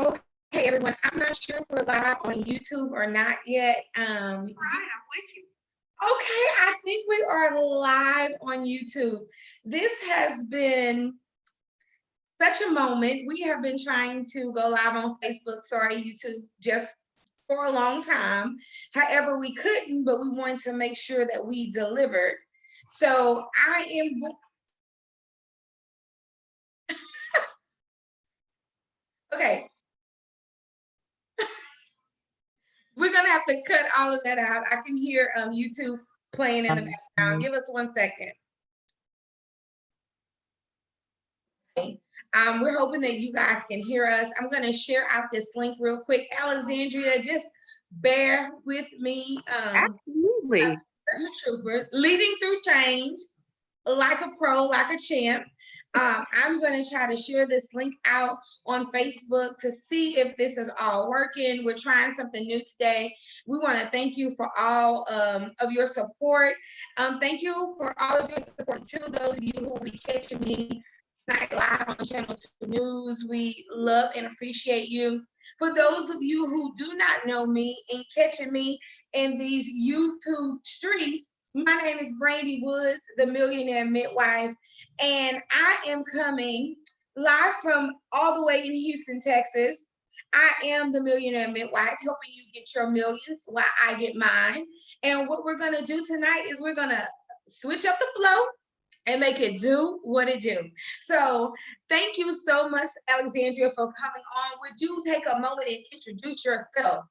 Okay, everyone. I'm not sure if we're live on YouTube or not yet. Right, I'm with you. Okay, I think we are live on YouTube. This has been such a moment. We have been trying to go live on Facebook, sorry, YouTube, just for a long time. However, we couldn't, but we wanted to make sure that we delivered. So I am. Okay, we're gonna have to cut all of that out. I can hear YouTube playing in the background. Give us 1 second. Okay. We're hoping that you guys can hear us. I'm gonna share out this link real quick. Alexandria, just bear with me. Absolutely. Such a trooper, leading through change, like a pro, like a champ. I'm going to try to share this link out on Facebook to see if this is all working. We're trying something new today. We want to thank you for all of your support. Thank you for all of your support to those of you who will be catching me tonight live on Channel 2 News. We love and appreciate you. For those of you who do not know me and catching me in these YouTube streets, my name is Brandy Woods, the Millionaire Midwife, and I am coming live from all the way in Houston, Texas. I am the Millionaire Midwife, helping you get your millions while I get mine. And what we're going to do tonight is we're going to switch up the flow and make it do what it do. So thank you so much, Alexandria, for coming on. Would you take a moment and introduce yourself?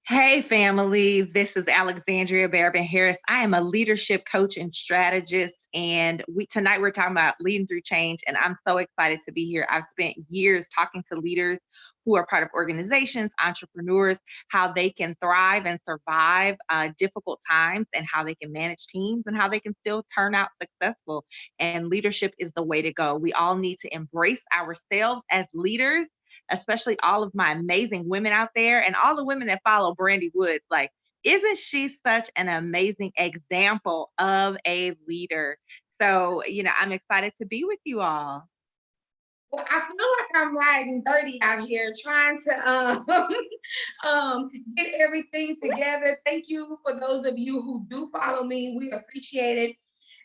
Hey, family. This is Alexandria Barabin Harris. I am a leadership coach and strategist. And tonight we're talking about leading through change. And I'm so excited to be here. I've spent years talking to leaders who are part of organizations, entrepreneurs, how they can thrive and survive difficult times, and how they can manage teams, and how they can still turn out successful. And leadership is the way to go. We all need to embrace ourselves as leaders, especially all of my amazing women out there and all the women that follow Brandy Woods. Like, isn't she such an amazing example of a leader? So, I'm excited to be with you all. Well, I feel like I'm riding dirty out here trying to get everything together. Thank you for those of you who do follow me. We appreciate it.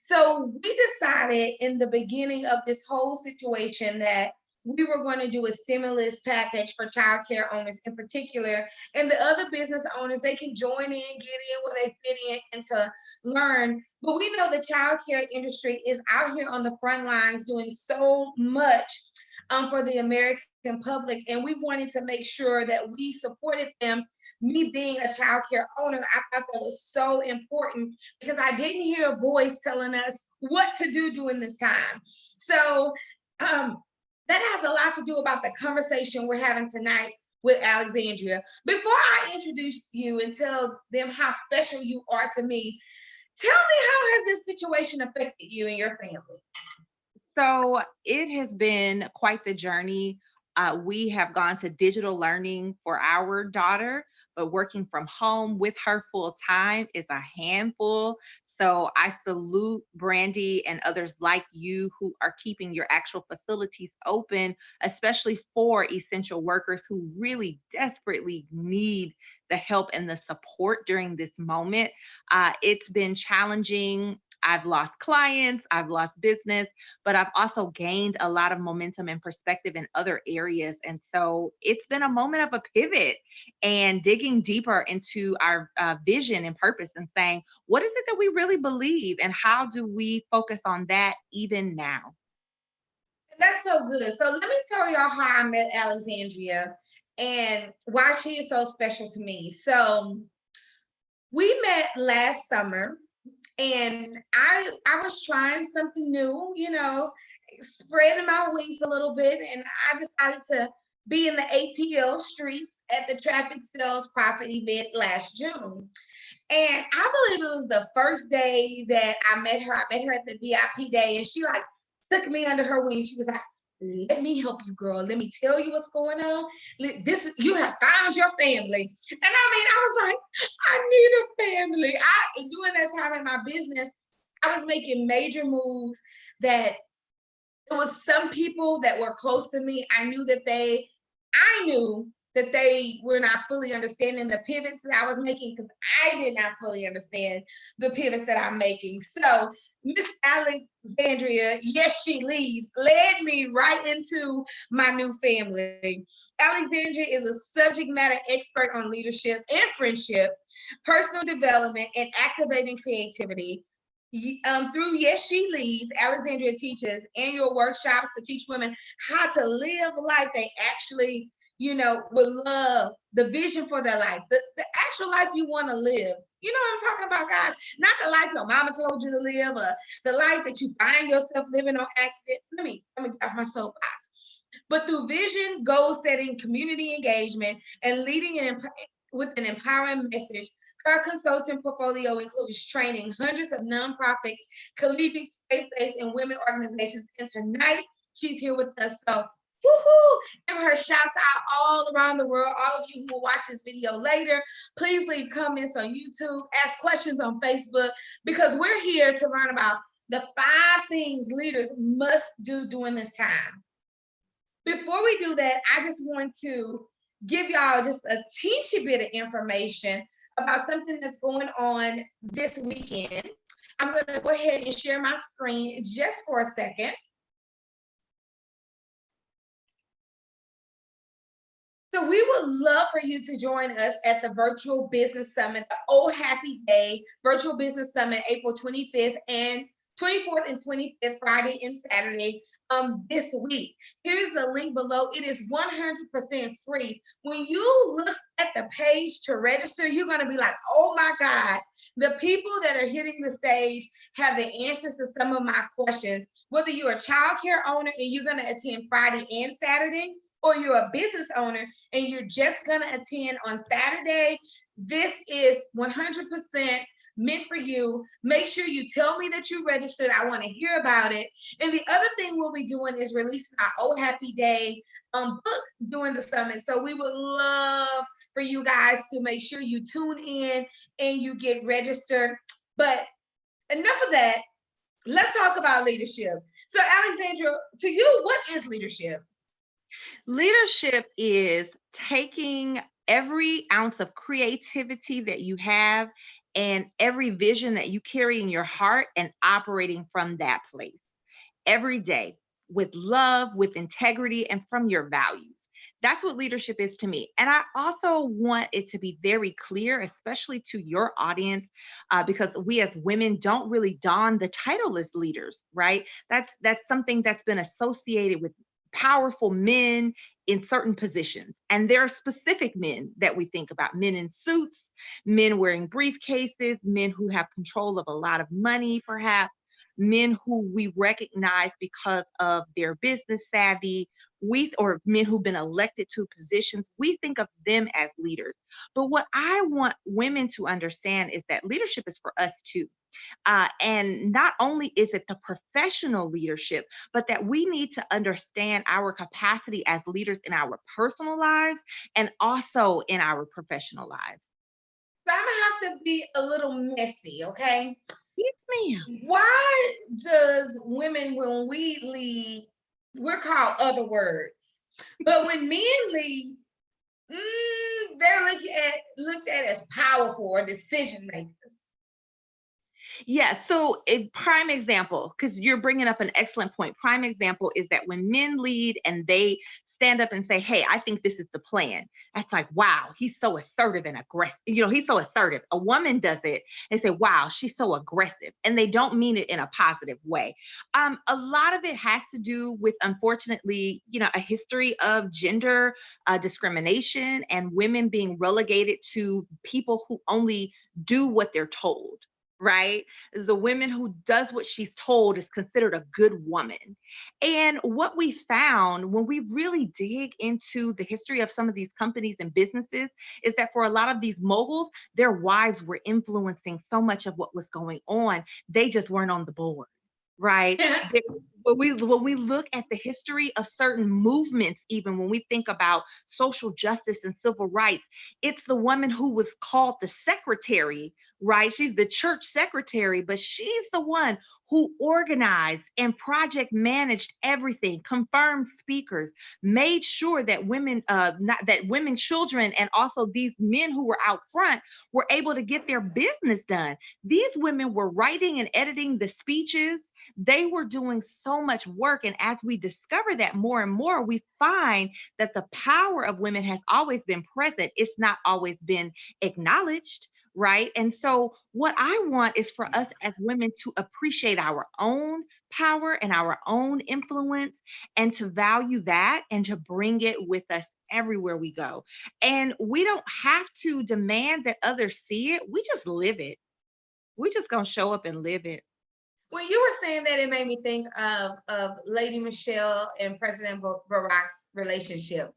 So we decided in the beginning of this whole situation that we were going to do a stimulus package for childcare owners in particular, and the other business owners, they can join in, get in where they fit in, and to learn. But we know the childcare industry is out here on the front lines doing so much for the American public, and we wanted to make sure that we supported them. Me being a child care owner, I thought that was so important because I didn't hear a voice telling us what to do during this time. So that has a lot to do about the conversation we're having tonight with Alexandria. Before I introduce you and tell them how special you are to me, tell me, how has this situation affected you and your family? So it has been quite the journey. We have gone to digital learning for our daughter, but working from home with her full time is a handful. So I salute Brandy and others like you who are keeping your actual facilities open, especially for essential workers who really desperately need the help and the support during this moment. It's been challenging. I've lost clients, I've lost business, but I've also gained a lot of momentum and perspective in other areas. And so it's been a moment of a pivot and digging deeper into our vision and purpose, and saying, what is it that we really believe, and how do we focus on that even now? That's so good. So let me tell y'all how I met Alexandria and why she is so special to me. So we met last summer, and I was trying something new, spreading my wings a little bit, and I decided to be in the ATL streets at the Traffic Sales Profit event last June. And I believe it was the first day that I met her. I met her at the VIP day, and she like took me under her wing. She was like, let me help you, girl. Let me tell you what's going on. This, you have found your family. And I mean, I was like, I need a family. During that time in my business, I was making major moves that it was some people that were close to me. I knew that they were not fully understanding the pivots that I was making because I did not fully understand the pivots that I'm making. So Miss Alexandria, yes, she leads, led me right into my new family. Alexandria is a subject matter expert on leadership and friendship, personal development, and activating creativity. Through Yes She Leads, Alexandria teaches annual workshops to teach women how to live the life they actually, would love, the vision for their life, the actual life you want to live. You know what I'm talking about, guys? Not the life your mama told you to live, or the life that you find yourself living on accident. Let me get off my soapbox. But through vision, goal setting, community engagement, and leading with an empowering message, her consulting portfolio includes training hundreds of nonprofits, collegiate, faith-based, and women organizations. And tonight, she's here with us. So, woohoo! Give her shouts out all around the world. All of you who will watch this video later, please leave comments on YouTube, ask questions on Facebook, because we're here to learn about the 5 things leaders must do during this time. Before we do that, I just want to give y'all just a teensy bit of information about something that's going on this weekend. I'm going to go ahead and share my screen just for a second. So we would love for you to join us at the Virtual Business Summit, the Oh Happy Day Virtual Business Summit, April 25th and 24th and 25th, Friday and Saturday this week. Here's the link below. It is 100% free. When you look at the page to register, you're going to be like, oh my God, the people that are hitting the stage have the answers to some of my questions. Whether you're a childcare owner and you're going to attend Friday and Saturday, or you're a business owner and you're just going to attend on Saturday, this is 100% meant for you. Make sure you tell me that you registered. I want to hear about it. And the other thing we'll be doing is releasing our Oh Happy Day book during the summit. So we would love for you guys to make sure you tune in and you get registered. But enough of that. Let's talk about leadership. So Alexandra, to you, what is leadership? Leadership is taking every ounce of creativity that you have and every vision that you carry in your heart and operating from that place every day with love, with integrity, and from your values. That's what leadership is to me. And I also want it to be very clear, especially to your audience, because we as women don't really don the title as leaders, right? That's something that's been associated with powerful men in certain positions. And there are specific men that we think about, men in suits, men wearing briefcases, men who have control of a lot of money, perhaps, men who we recognize because of their business savvy, or men who've been elected to positions. We think of them as leaders. But what I want women to understand is that leadership is for us too. And not only is it the professional leadership, but that we need to understand our capacity as leaders in our personal lives and also in our professional lives. So I'm gonna have to be a little messy, okay? Yes, ma'am. Why does women, when we lead, we're called other words, but when men lead, they're looked at as powerful or decision makers? Yeah. So, a prime example, because you're bringing up an excellent point. Prime example is that when men lead and they stand up and say, "Hey, I think this is the plan." That's like, wow, he's so assertive and aggressive. He's so assertive. A woman does it and say, "Wow, she's so aggressive," and they don't mean it in a positive way. A lot of it has to do with, unfortunately, a history of gender discrimination and women being relegated to people who only do what they're told, right? The woman who does what she's told is considered a good woman. And what we found when we really dig into the history of some of these companies and businesses is that for a lot of these moguls, their wives were influencing so much of what was going on. They just weren't on the board, right? When we look at the history of certain movements, even when we think about social justice and civil rights, it's the woman who was called the secretary right? She's the church secretary, but she's the one who organized and project managed everything, confirmed speakers, made sure that women, not that women, children, and also these men who were out front were able to get their business done. These women were writing and editing the speeches. They were doing so much work. And as we discover that more and more, we find that the power of women has always been present. It's not always been acknowledged, right? And so, what I want is for us as women to appreciate our own power and our own influence and to value that and to bring it with us everywhere we go. And we don't have to demand that others see it. We just live it. We just gonna show up and live it. When you were saying that, it made me think of Lady Michelle and President Barack's relationship.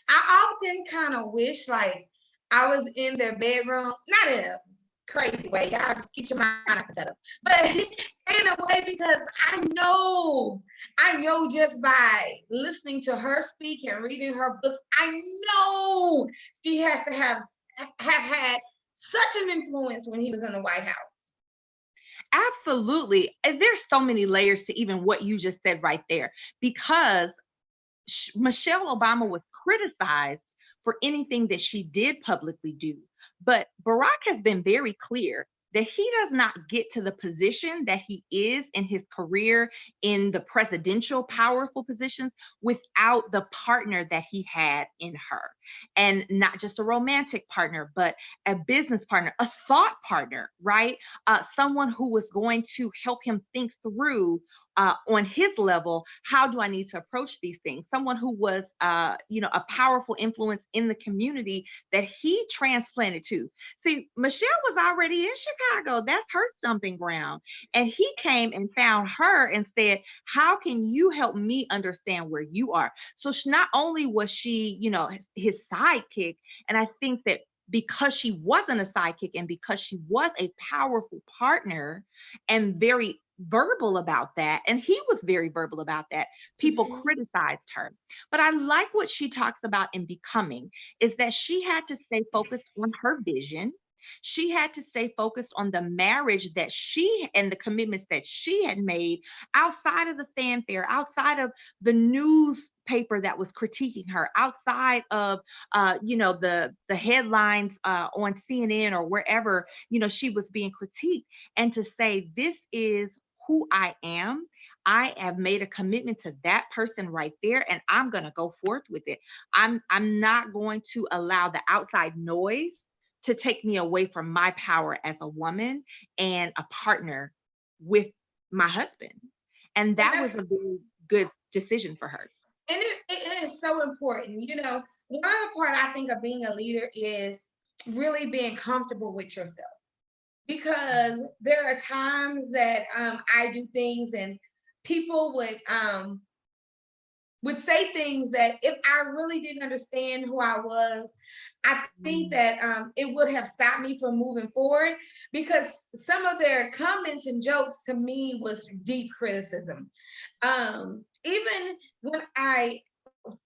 I often kind of wish like I was in their bedroom, not in a crazy way. Y'all just keep your mind out the gutter, but in a way because I know just by listening to her speak and reading her books, I know she has to have had such an influence when he was in the White House. Absolutely. And there's so many layers to even what you just said right there, because Michelle Obama was criticized for anything that she did publicly do. But Barack has been very clear that he does not get to the position that he is in his career in the presidential powerful positions without the partner that he had in her. And not just a romantic partner, but a business partner, a thought partner, right? Someone who was going to help him think through on his level, how do I need to approach these things? Someone who was, a powerful influence in the community that he transplanted to. See, Michelle was already in Chicago. That's her stomping ground. And he came and found her and said, how can you help me understand where you are? So not only was she, his sidekick, and I think that because she wasn't a sidekick and because she was a powerful partner and very verbal about that, and he was very verbal about that, people criticized her. But I like what she talks about in Becoming is that she had to stay focused on her vision. She had to stay focused on the marriage that she and the commitments that she had made outside of the fanfare, outside of the newspaper that was critiquing her, outside of the headlines on CNN or wherever she was being critiqued, and to say, this is who I am. I have made a commitment to that person right there, and I'm going to go forth with it. I'm not going to allow the outside noise to take me away from my power as a woman and a partner with my husband. And that was a very good decision for her. And it is so important. One of the part I think of being a leader is really being comfortable with yourself. Because there are times that I do things and people would say things that if I really didn't understand who I was, I think that it would have stopped me from moving forward because some of their comments and jokes to me was deep criticism. Even when I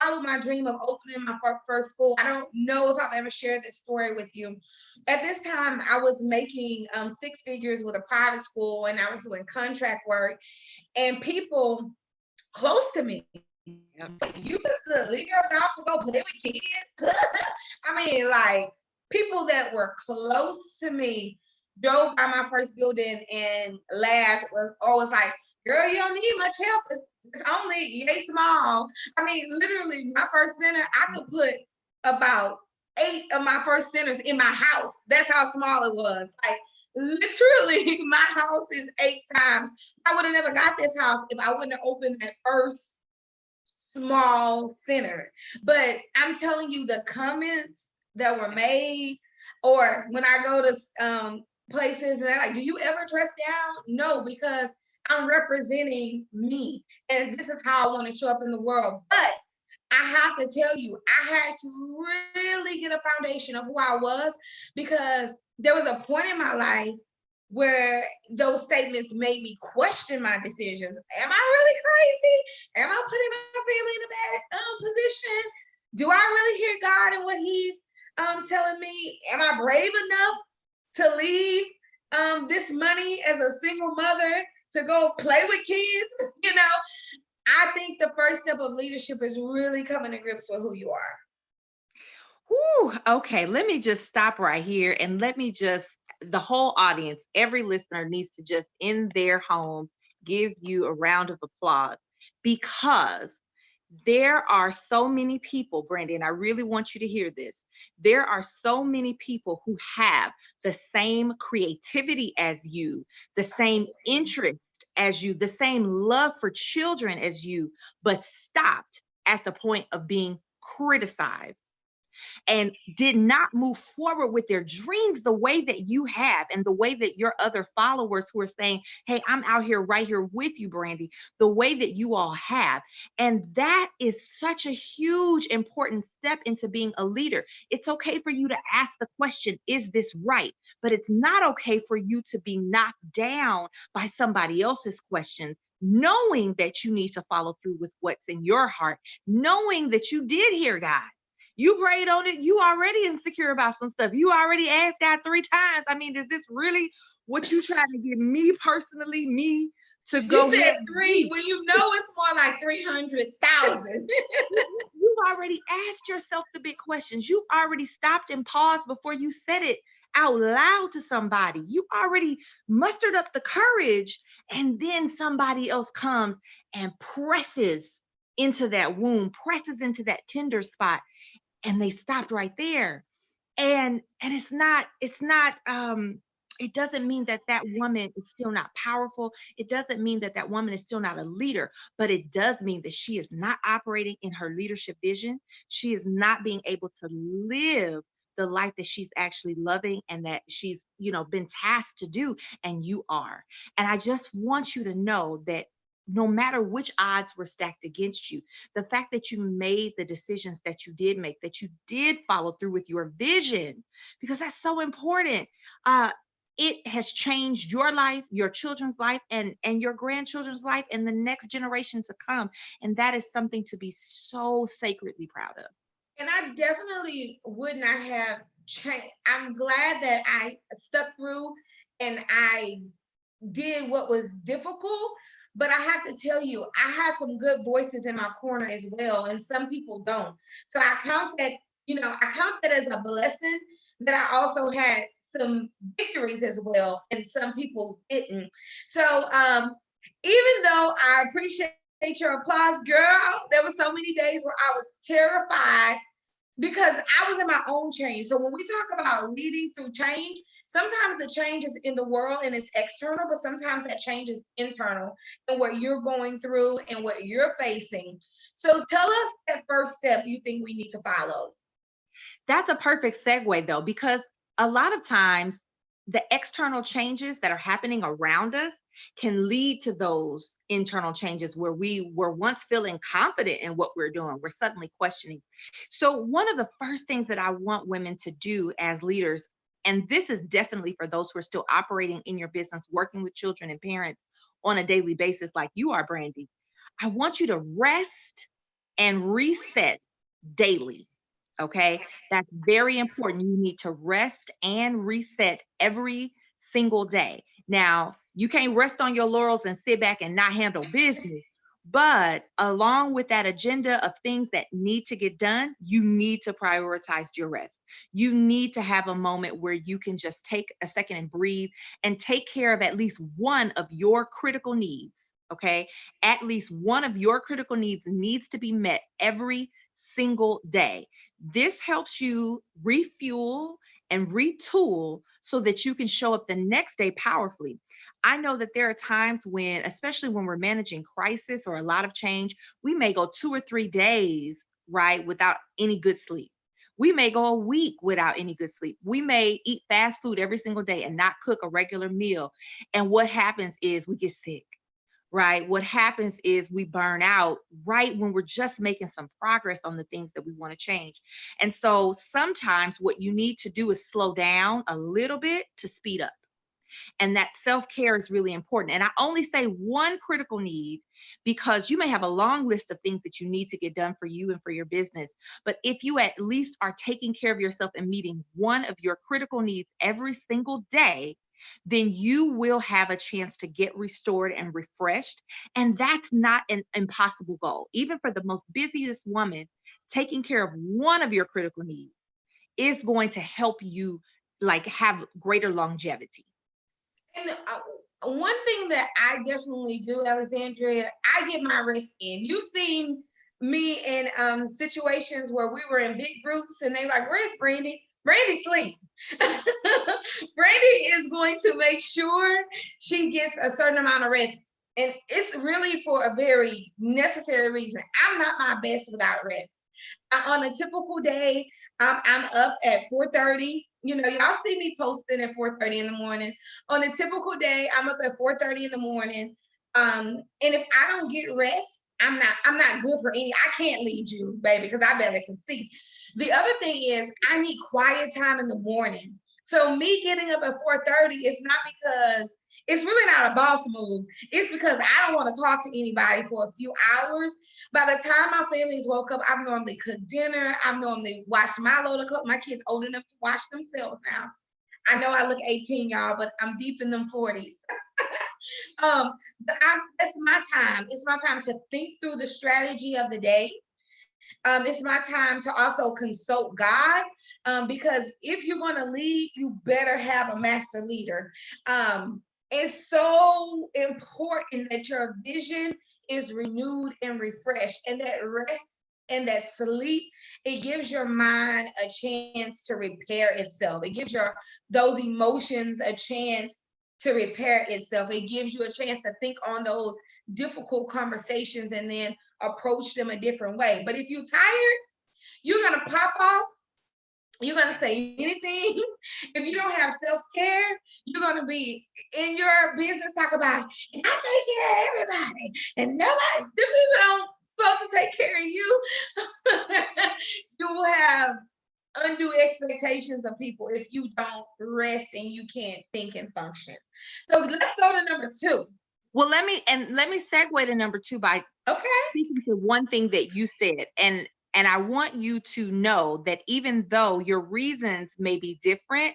followed my dream of opening my first school, I don't know if I've ever shared this story with you. At this time, I was making six figures with a private school and I was doing contract work, and people close to me, you just leave your dog to go play with kids. I mean, like people that were close to me drove by my first building and laughed, was always like, girl, you don't need much help. It's only yay small. I mean, literally, my first center, I could put about 8 of my first centers in my house. That's how small it was. Like literally, my house is 8 times. I would have never got this house if I wouldn't have opened that first small center. But I'm telling you, the comments that were made, or when I go to places and they're like, do you ever dress down? No, because I'm representing me and this is how I want to show up in the world. But I have to tell you, I had to really get a foundation of who I was, because there was a point in my life where those statements made me question my decisions. Am I really crazy? Am I putting my family in a bad position? Do I really hear God and what he's telling me? Am I brave enough to leave this money as a single mother to go play with kids, you know, I think the first step of leadership is really coming to grips with who you are. Whew, okay, let me just stop right here and let me just, the whole audience, every listener needs to just in their home give you a round of applause because there are so many people, Brandy, and I really want you to hear this. There are so many people who have the same creativity as you, the same interest as you, the same love for children as you, but stopped at the point of being criticized and did not move forward with their dreams the way that you have and the way that your other followers who are saying, hey, I'm out here right here with you, Brandy, the way that you all have. And that is such a huge, important step into being a leader. It's okay for you to ask the question, is this right? But it's not okay for you to be knocked down by somebody else's questions, knowing that you need to follow through with what's in your heart, knowing that you did hear God. You prayed on it. You already insecure about some stuff. You already asked God 3 times. I mean, is this really what you trying to get me personally, me to You go said ahead and three do? when you know it's more like 300,000. You've already asked yourself the big questions. You've already stopped and paused before you said it out loud to somebody. You already mustered up the courage, and then somebody else comes and presses into that wound, presses into that tender spot, and they stopped right there. And it's not it doesn't mean that that woman is still not powerful. It doesn't mean that that woman is still not a leader, but it does mean that she is not operating in her leadership vision. She is not being able to live the life that she's actually loving and that she's, been tasked to do, and you are. And I just want you to know that no matter which odds were stacked against you, the fact that you made the decisions that you did make, that you did follow through with your vision, because that's so important. Uh, it has changed your life, your children's life, and your grandchildren's life, and the next generation to come. And that is something to be so sacredly proud of. And I definitely would not have changed. I'm glad that I stuck through and I did what was difficult. But I have to tell you, I had some good voices in my corner as well, and some people don't. So I count that as a blessing that I also had some victories as well, and some people didn't. So even though I appreciate your applause, girl, there were so many days where I was terrified because I was in my own change. So when we talk about leading through change, sometimes the change is in the world and it's external, but sometimes that change is internal and what you're going through and what you're facing. So tell us that first step you think we need to follow. That's a perfect segue, though, because a lot of times the external changes that are happening around us can lead to those internal changes where we were once feeling confident in what we're doing. We're suddenly questioning. So, one of the first things that I want women to do as leaders, and this is definitely for those who are still operating in your business, working with children and parents on a daily basis, like you are, Brandy, I want you to rest and reset daily. Okay. That's very important. You need to rest and reset every single day. Now, you can't rest on your laurels and sit back and not handle business. But along with that agenda of things that need to get done, you need to prioritize your rest. You need to have a moment where you can just take a second and breathe and take care of at least one of your critical needs. Okay. At least one of your critical needs to be met every single day. This helps you refuel and retool so that you can show up the next day powerfully. I know that there are times when, especially when we're managing crisis or a lot of change, we may go 2 or 3 days, right, without any good sleep. We may go a week without any good sleep. We may eat fast food every single day and not cook a regular meal. And what happens is we get sick, right? What happens is we burn out right when we're just making some progress on the things that we want to change. And so sometimes what you need to do is slow down a little bit to speed up. And that self-care is really important. And I only say one critical need because you may have a long list of things that you need to get done for you and for your business. But if you at least are taking care of yourself and meeting one of your critical needs every single day, then you will have a chance to get restored and refreshed. And that's not an impossible goal. Even for the most busiest woman, taking care of one of your critical needs is going to help you like have greater longevity. And one thing that I definitely do, Alexandria, I get my rest in. You've seen me in situations where we were in big groups and they like, where's Brandy? Brandy sleep. Brandy is going to make sure she gets a certain amount of rest. And it's really for a very necessary reason. I'm not my best without rest. On a typical day, I'm up at 4:30. You know, y'all see me posting at 4:30 in the morning. On a typical day, I'm up at 4:30 in the morning. And if I don't get rest, I'm not good for any. I can't lead you, baby, because I barely can see. The other thing is I need quiet time in the morning. So me getting up at 4:30 is not because it's really not a boss move. It's because I don't want to talk to anybody for a few hours. By the time my family's woke up, I've normally cooked dinner. I've normally washed my load of clothes. My kids old enough to wash themselves now. I know I look 18, y'all, but I'm deep in them 40s. It's my time. It's my time to think through the strategy of the day. It's my time to also consult God, because if you're going to lead, you better have a master leader. It's so important that your vision is renewed and refreshed, and that rest and that sleep, it gives your mind a chance to repair itself. It gives your those emotions a chance to repair itself. It gives you a chance to think on those difficult conversations and then approach them a different way. But if you're tired, you're gonna pop off. You're gonna say anything. If you don't have self-care, you're gonna be in your business talk about, and I take care of everybody, and nobody, the people don't supposed to take care of you. You will have undue expectations of people if you don't rest and you can't think and function. So let's go to number two. Well, let me segue to number two by Okay. speaking to one thing that you said. And I want you to know that even though your reasons may be different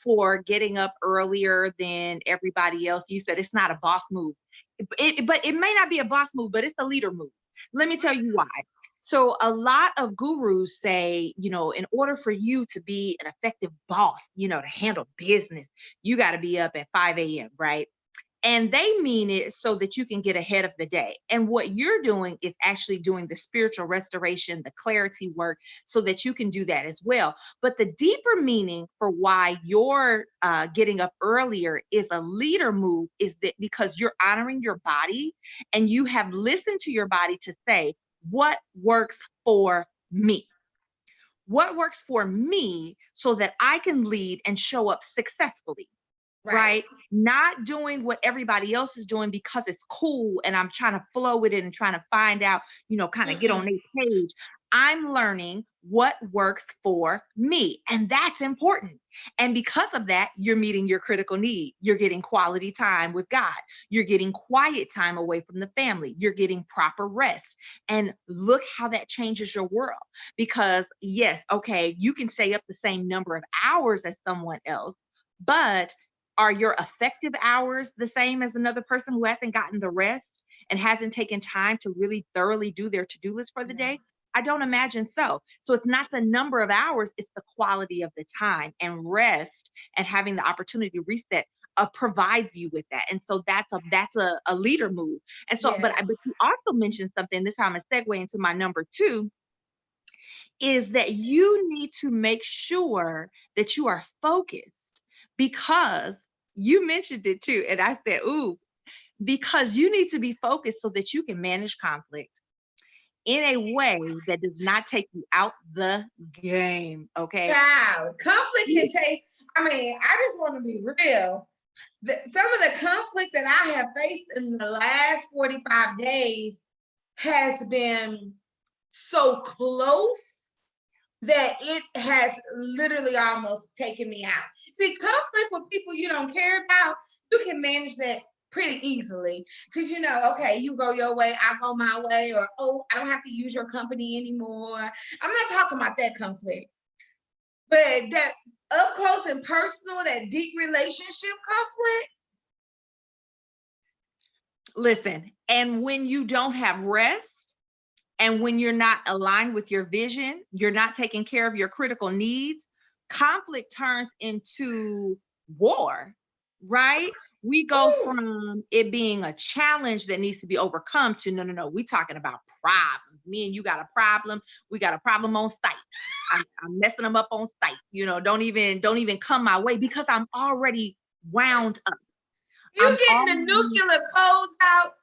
for getting up earlier than everybody else, you said it's not a boss move. But it may not be a boss move, but it's a leader move. Let me tell you why. So a lot of gurus say, in order for you to be an effective boss, to handle business, you got to be up at 5 a.m., right? And they mean it so that you can get ahead of the day. And what you're doing is actually doing the spiritual restoration, the clarity work, so that you can do that as well. But the deeper meaning for why you're getting up earlier is a leader move, is that because you're honoring your body and you have listened to your body to say, what works for me? What works for me so that I can lead and show up successfully? Right. Right? Not doing what everybody else is doing because it's cool and I'm trying to flow with it and trying to find out, kind of get on Mm-mm. their page. I'm learning what works for me. And that's important. And because of that, you're meeting your critical need. You're getting quality time with God. You're getting quiet time away from the family. You're getting proper rest. And look how that changes your world. Because, yes, okay, you can stay up the same number of hours as someone else, but are your effective hours the same as another person who hasn't gotten the rest and hasn't taken time to really thoroughly do their to-do list for the No. day? I don't imagine so. So it's not the number of hours, it's the quality of the time, and rest and having the opportunity to reset provides you with that. And so that's a leader move. And so, but Yes. but you also mentioned something. This time I segue into my number two, is that you need to make sure that you are focused, because you mentioned it too. And I said, ooh, because you need to be focused so that you can manage conflict in a way that does not take you out the game. Okay. Child, conflict can take, I mean, I just want to be real. Some of the conflict that I have faced in the last 45 days has been so close that it has literally almost taken me out. See, conflict with people you don't care about, you can manage that pretty easily because okay, you go your way, I go my way, or oh, I don't have to use your company anymore. I'm not talking about that conflict. But that up close and personal, that deep relationship conflict. Listen, and when you don't have rest, and when you're not aligned with your vision, you're not taking care of your critical needs, conflict turns into war, right? We go Ooh, from it being a challenge that needs to be overcome to no, no, no. We talking about problems. Me and you got a problem. We got a problem on site. I'm messing them up on site. Don't even come my way because I'm already wound up. you I'm getting the already nuclear codes out.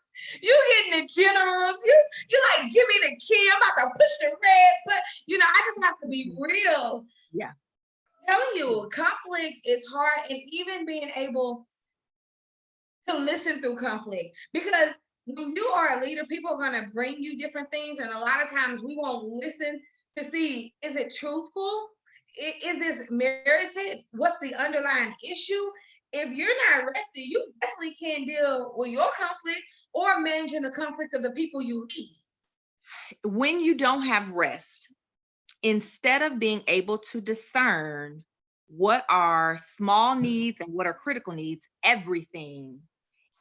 You hitting the generals. You like give me the key. I'm about to push the red. But I just have to be real. yeah. Telling you, conflict is hard, and even being able to listen through conflict. Because when you are a leader, people are going to bring you different things. And a lot of times we won't listen to see, is it truthful? Is this merited? What's the underlying issue? If you're not rested, you definitely can't deal with your conflict or managing the conflict of the people you lead. When you don't have rest, instead of being able to discern what are small needs and what are critical needs, everything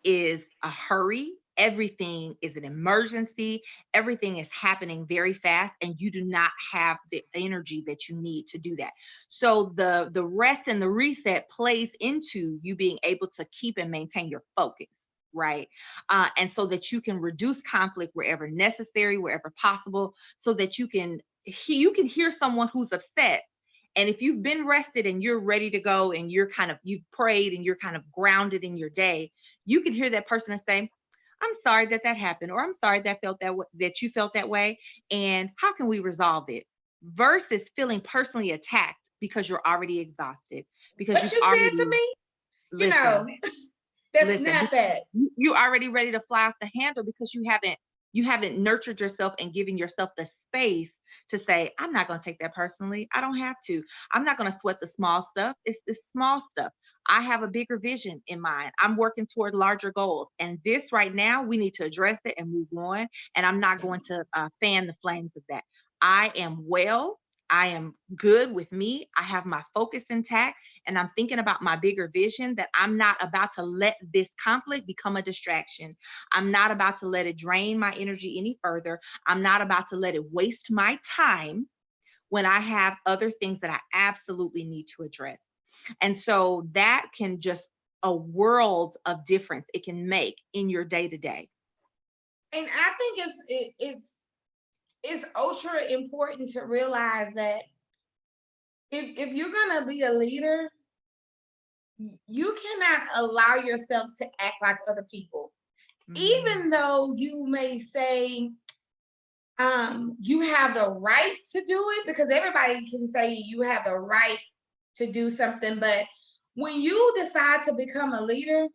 is a hurry. Everything is an emergency. Everything is happening very fast, and you do not have the energy that you need to do that. So the rest and the reset plays into you being able to keep and maintain your focus, right? And so that you can reduce conflict wherever necessary, wherever possible, so that you can hear someone who's upset. And if you've been rested and you're ready to go and you've prayed and you're kind of grounded in your day, you can hear that person and say, I'm sorry that happened, or I'm sorry that you felt that way. And how can we resolve it? Versus feeling personally attacked because you're already exhausted, because What you've you said to already me, you listen, know, that's listen, not that. you already ready to fly off the handle because you haven't nurtured yourself and given yourself the space to say, I'm not going to take that personally. I don't have to. I'm not going to sweat the small stuff. It's the small stuff. I have a bigger vision in mind. I'm working toward larger goals. And this right now, we need to address it and move on. And I'm not going to fan the flames of that. I am well. I am good with me. I have my focus intact, and I'm thinking about my bigger vision, that I'm not about to let this conflict become a distraction. I'm not about to let it drain my energy any further. I'm not about to let it waste my time when I have other things that I absolutely need to address. And so that can just a world of difference it can make in your day to day. And I think it's ultra important to realize that if you're gonna be a leader, you cannot allow yourself to act like other people. Mm, Even though you may say you have the right to do it, because everybody can say you have the right to do something, but when you decide to become a leader,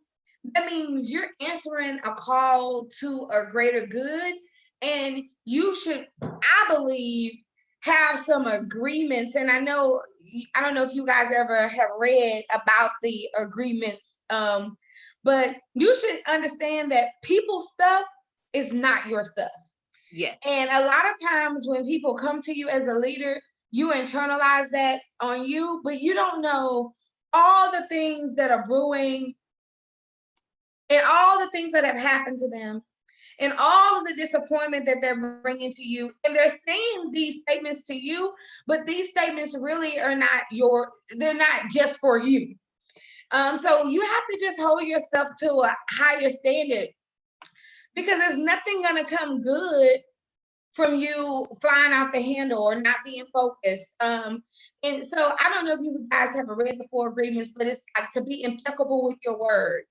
that means you're answering a call to a greater good. And you should, I believe, have some agreements. And I don't know if you guys ever have read about the agreements, but you should understand that people's stuff is not your stuff. yes. And a lot of times when people come to you as a leader, you internalize that on you, but you don't know all the things that are brewing and all the things that have happened to them and all of the disappointment that they're bringing to you. And they're saying these statements to you, but these statements really are not they're not just for you. So you have to just hold yourself to a higher standard, because there's nothing going to come good from you flying off the handle or not being focused. And so I don't know if you guys have read the 4 agreements, but it's like to be impeccable with your word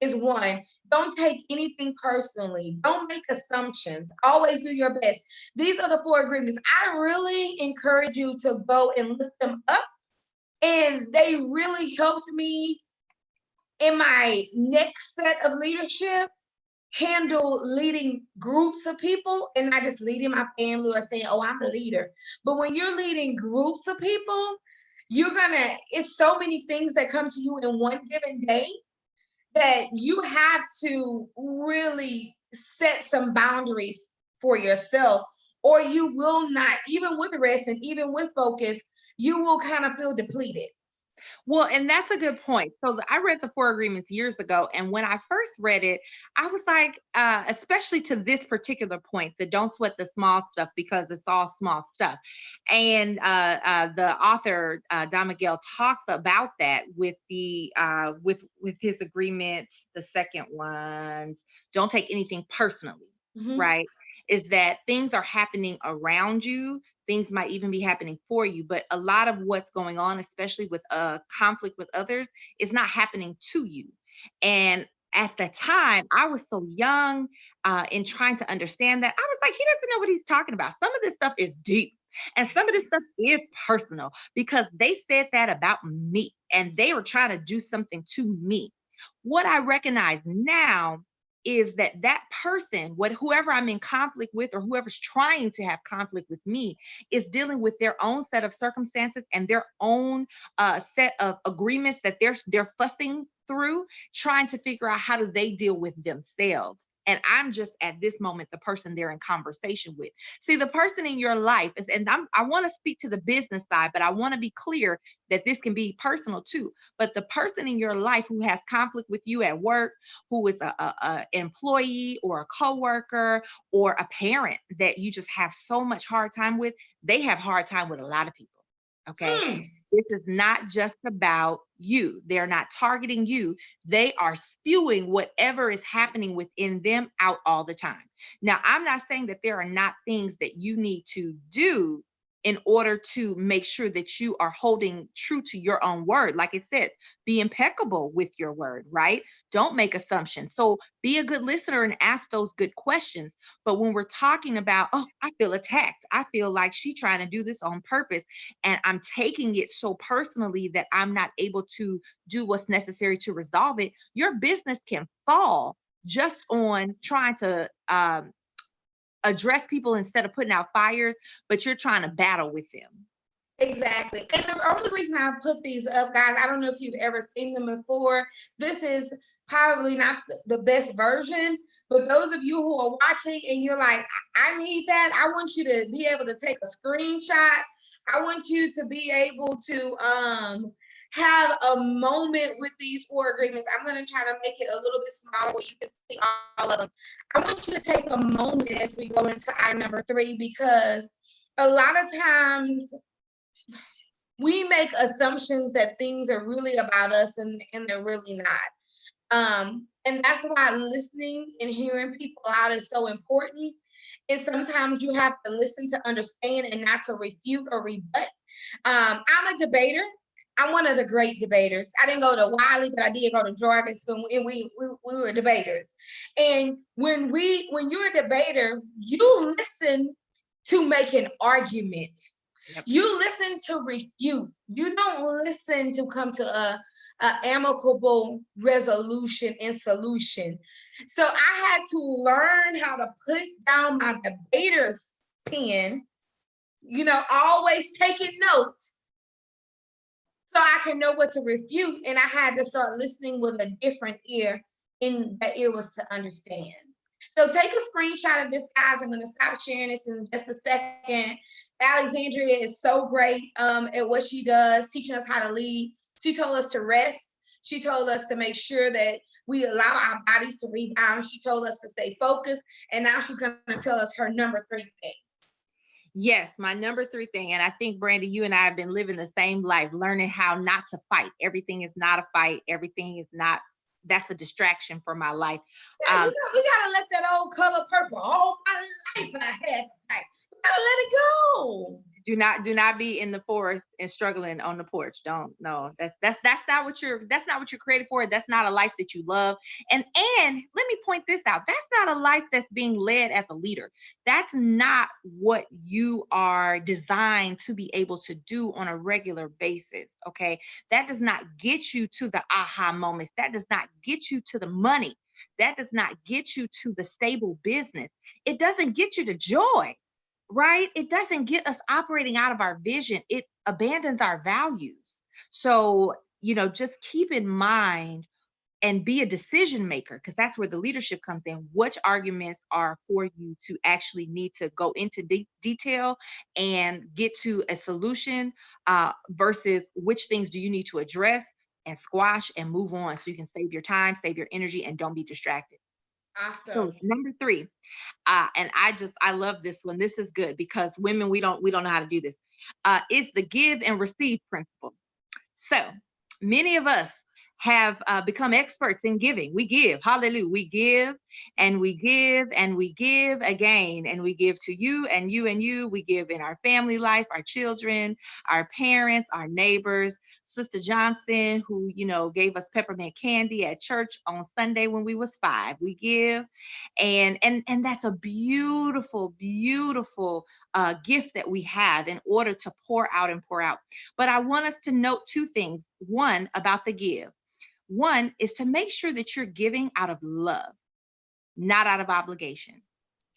is one. Don't take anything personally. Don't make assumptions. Always do your best. These are the 4 agreements. I really encourage you to go and look them up. And they really helped me in my next set of leadership handle leading groups of people and not just leading my family or saying, oh, I'm a leader. But when you're leading groups of people, it's so many things that come to you in one given day that you have to really set some boundaries for yourself, or you will not, even with rest and even with focus, you will kind of feel depleted. Well, and that's a good point. So I read the Four Agreements years ago, and when I first read it, I was like, especially to this particular point, that don't sweat the small stuff because it's all small stuff. And the author Don Miguel talks about that with the with his agreements. The second one, don't take anything personally, Mhm. right? Is that things are happening around you, things might even be happening for you, but a lot of what's going on, especially with conflict with others, is not happening to you. And at the time, I was so young in trying to understand that. I was like, he doesn't know what he's talking about. Some of this stuff is deep. And some of this stuff is personal because they said that about me and they were trying to do something to me. What I recognize now is that that person, whoever I'm in conflict with or whoever's trying to have conflict with me, is dealing with their own set of circumstances and their own set of agreements that they're fussing through, trying to figure out how do they deal with themselves. And I'm just at this moment the person they're in conversation with. See, the person in your life is, and I want to speak to the business side, but I want to be clear that this can be personal too. But the person in your life who has conflict with you at work, who is a employee or a coworker or a parent that you just have so much hard time with, they have hard time with a lot of people. Okay. Mm. This is not just about you. They're not targeting you. They are spewing whatever is happening within them out all the time. Now, I'm not saying that there are not things that you need to do in order to make sure that you are holding true to your own word. Like I said, be impeccable with your word, right? Don't make assumptions. So be a good listener and ask those good questions. But when we're talking about, oh, I feel attacked, I feel like she's trying to do this on purpose, and I'm taking it so personally that I'm not able to do what's necessary to resolve it, your business can fall just on trying to address people instead of putting out fires, but you're trying to battle with them. Exactly. And the only reason I put these up, guys, I don't know if you've ever seen them before. This is probably not the best version, but those of you who are watching and you're like, I need that, I want you to be able to take a screenshot. I want you to be able to have a moment with these four agreements. I'm going to try to make it a little bit smaller where you can see all of them. I want you to take a moment as we go into item number 3, because a lot of times we make assumptions that things are really about us, and they're really not. And that's why listening and hearing people out is so important. And sometimes you have to listen to understand and not to refute or rebut. I'm a debater. I'm one of the great debaters. I didn't go to Wiley, but I did go to Jarvis, and we were debaters. And when you're a debater, you listen to make an argument. Yep. You listen to refute. You don't listen to come to a amicable resolution and solution. So I had to learn how to put down my debater's pen, always taking notes so I can know what to refute. And I had to start listening with a different ear, and the ear was to understand. So take a screenshot of this, guys. I'm going to stop sharing this in just a second. Alexandria is so great at what she does, teaching us how to lead. She told us to rest. She told us to make sure that we allow our bodies to rebound. She told us to stay focused. And now she's going to tell us her number 3 thing. Yes, my number 3 thing, and I think, Brandy, you and I have been living the same life, learning how not to fight. Everything is not a fight. Everything is not, that's a distraction for my life. Yeah, we gotta let that old color purple. All my life I had to fight. We gotta let it go. Do not be in the forest and struggling on the porch. Don't, no, that's not what you're created for. That's not a life that you love. And let me point this out. That's not a life that's being led as a leader. That's not what you are designed to be able to do on a regular basis. Okay. That does not get you to the aha moments. That does not get you to the money. That does not get you to the stable business. It doesn't get you to joy. Right? It doesn't get us operating out of our vision. It abandons our values. So, just keep in mind and be a decision maker, because that's where the leadership comes in. Which arguments are for you to actually need to go into detail and get to a solution, versus which things do you need to address and squash and move on, so you can save your time, save your energy, and don't be distracted. So Awesome. number three, and I love this one. This is good because women, we don't know how to do this. It's the give and receive principle. So many of us have become experts in giving. We give, hallelujah. We give and we give and we give again, and we give to you and you and you. We give in our family life, our children, our parents, our neighbors. Sister Johnson, who gave us peppermint candy at church on Sunday when we was 5, we give, and that's a beautiful, beautiful gift that we have in order to pour out and pour out. But I want us to note two things. One, about the give. One is to make sure that you're giving out of love, not out of obligation.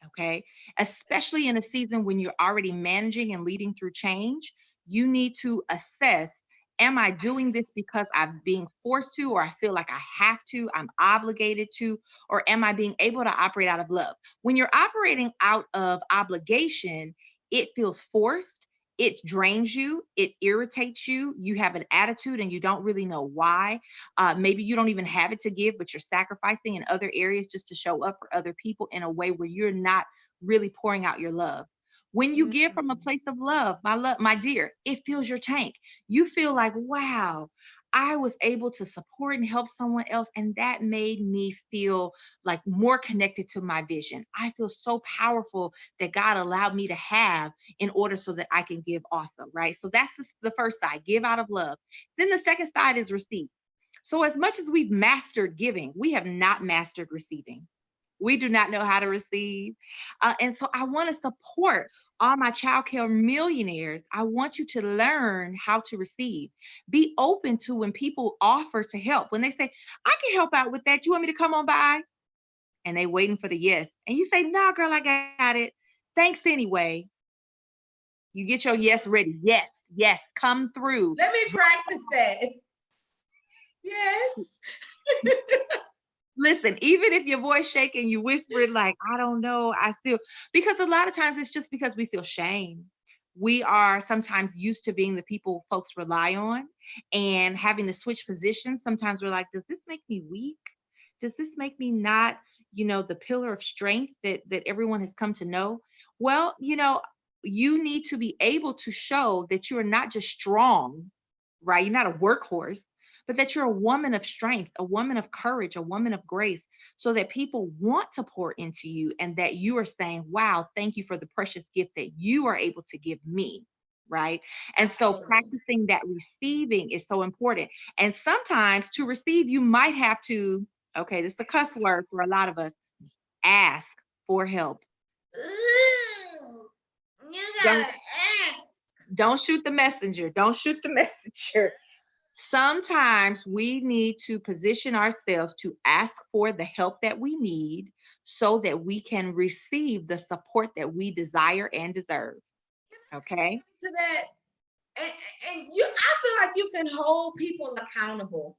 Okay. Especially in a season when you're already managing and leading through change, you need to assess, am I doing this because I'm being forced to, or I feel like I have to, I'm obligated to, or am I being able to operate out of love? When you're operating out of obligation, it feels forced. It drains you. It irritates you. You have an attitude and you don't really know why. Maybe you don't even have it to give, but you're sacrificing in other areas just to show up for other people in a way where you're not really pouring out your love. When you give from a Mhm. place of love, my dear, it fills your tank. You feel like, wow, I was able to support and help someone else, and that made me feel like more connected to my vision. I feel so powerful that God allowed me to have in order so that I can give also, right? So that's the first side, give out of love. Then the second side is receive. So as much as we've mastered giving, we have not mastered receiving. We do not know how to receive. And so I want to support all my childcare millionaires. I want you to learn how to receive. Be open to when people offer to help. When they say, I can help out with that. You want me to come on by? And they waiting for the yes. And you say, no, girl, I got it. Thanks anyway. You get your yes ready. Yes, yes, come through. Let me practice that. Yes. Listen, even if your voice shaking, you whispering like, I don't know, I still, because a lot of times it's just because we feel shame. We are sometimes used to being the people folks rely on, and having to switch positions. Sometimes we're like, does this make me weak? Does this make me not, the pillar of strength that everyone has come to know? Well, you need to be able to show that you're not just strong, right? You're not a workhorse, but that you're a woman of strength, a woman of courage, a woman of grace, so that people want to pour into you, and that you are saying, wow, thank you for the precious gift that you are able to give me. Right. And so Absolutely. practicing that receiving is so important. And sometimes to receive, you might have to, okay, this is a cuss word for a lot of us, ask for help. Ooh, you Don't gotta act. don't shoot the messenger. Don't shoot the messenger. Sometimes we need to position ourselves to ask for the help that we need so that we can receive the support that we desire and deserve. Okay. To that, and, and I feel like you can hold people accountable.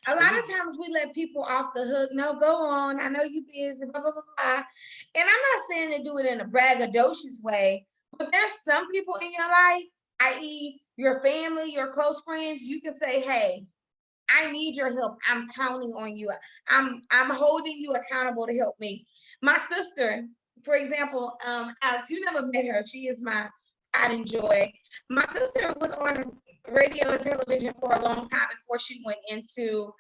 A lot of Absolutely. times we let people off the hook. No, go on. I know you're busy, blah, blah, blah, blah. And I'm not saying to do it in a braggadocious way, but there's some people in your life, i.e., your family, your close friends, you can say, hey, I need your help. I'm counting on you. I'm holding you accountable to help me. My sister, for example, Alex, you never met her. She is my pride and joy. My sister was on radio and television for a long time before she went into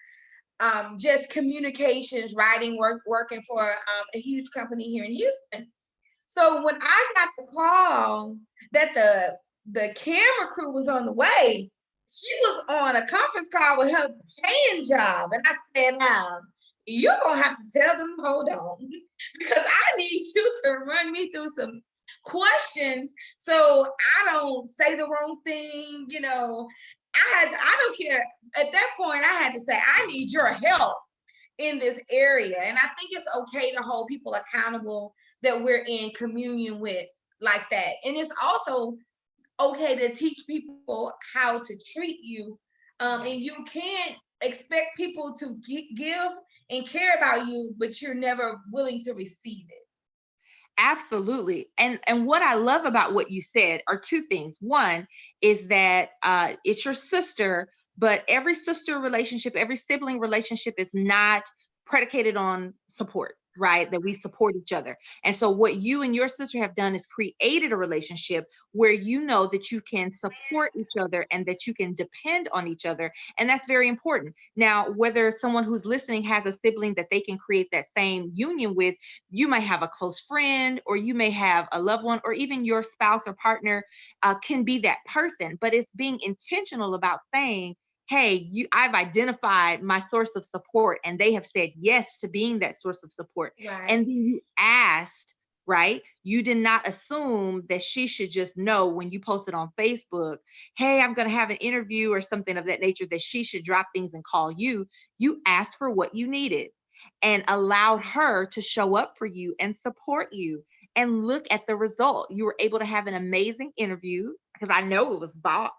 just communications, writing work, working for a huge company here in Houston. So when I got the call that the camera crew was on the way, she was on a conference call with her paying job. And I said, now, you're gonna have to tell them, hold on, because I need you to run me through some questions so I don't say the wrong thing. I don't care. At that point, I had to say, I need your help in this area. And I think it's okay to hold people accountable that we're in communion with like that. And it's also okay to teach people how to treat you. And you can't expect people to give and care about you, but you're never willing to receive it. Absolutely. And what I love about what you said are two things. One is that it's your sister, but every sister relationship, every sibling relationship is not predicated on support, right? That we support each other. And so what you and your sister have done is created a relationship where you know that you can support each other and that you can depend on each other. And that's very important. Now, whether someone who's listening has a sibling that they can create that same union with, you may have a close friend, or you may have a loved one, or even your spouse or partner can be that person. But it's being intentional about saying, hey, I've identified my source of support, and they have said yes to being that source of support. Right. And then you asked, right? You did not assume that she should just know when you posted on Facebook, hey, I'm going to have an interview or something of that nature, that she should drop things and call you. You asked for what you needed and allowed her to show up for you and support you. And look at the result. You were able to have an amazing interview, because I know it was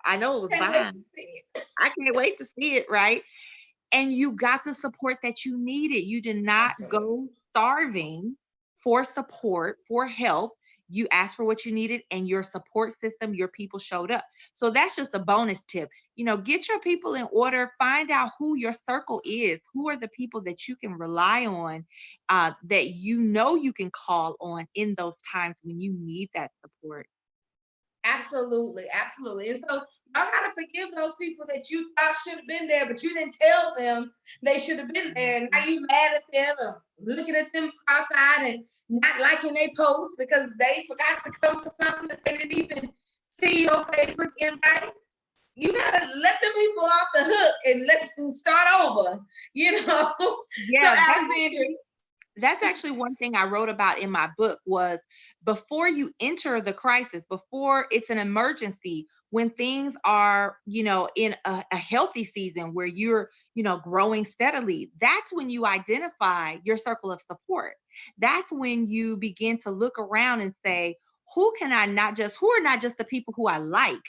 I know it was Can't wait to fine. see it. I can't wait to see it, right? And you got the support that you needed. You did not Absolutely. go starving for support, for help. You asked for what you needed, and your support system, your people showed up. So that's just a bonus tip. Get your people in order, find out who your circle is, who are the people that you can rely on, that you can call on in those times when you need that support. Absolutely, absolutely. And so y'all gotta forgive those people that you thought should have been there, but you didn't tell them they should have been there. And now you mad at them or looking at them cross-eyed and not liking their posts because they forgot to come to something that they didn't even see your Facebook invite. You gotta let them people off the hook and let them start over, So Yeah, Alexandria, that's actually one thing I wrote about in my book was, before you enter the crisis, before it's an emergency, when things are, in a healthy season where you're, growing steadily, that's when you identify your circle of support. That's when you begin to look around and say, who are not just the people who I like,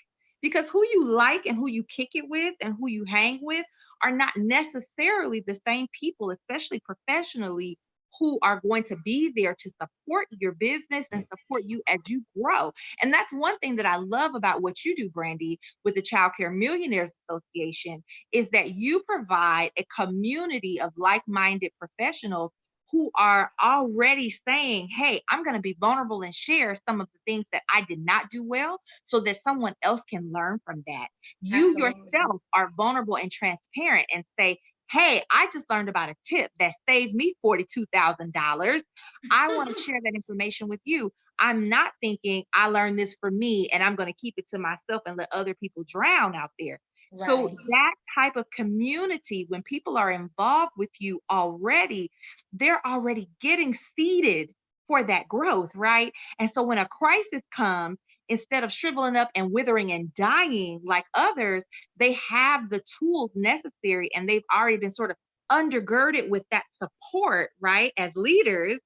because who you like and who you kick it with and who you hang with are not necessarily the same people, especially professionally, who are going to be there to support your business and support you as you grow. And that's one thing that I love about what you do, Brandy, with the Childcare Millionaires Association, is that you provide a community of like-minded professionals who are already saying, hey, I'm going to be vulnerable and share some of the things that I did not do well so that someone else can learn from that. You absolutely. yourself are vulnerable and transparent and say, hey, I just learned about a tip that saved me $42,000. I want to share that information with you. I'm not thinking I learned this for me and I'm going to keep it to myself and let other people drown out there. So Right. that type of community, when people are involved with you already, they're already getting seeded for that growth, right? And so when a crisis comes, instead of shriveling up and withering and dying like others, they have the tools necessary, and they've already been sort of undergirded with that support, right, as leaders,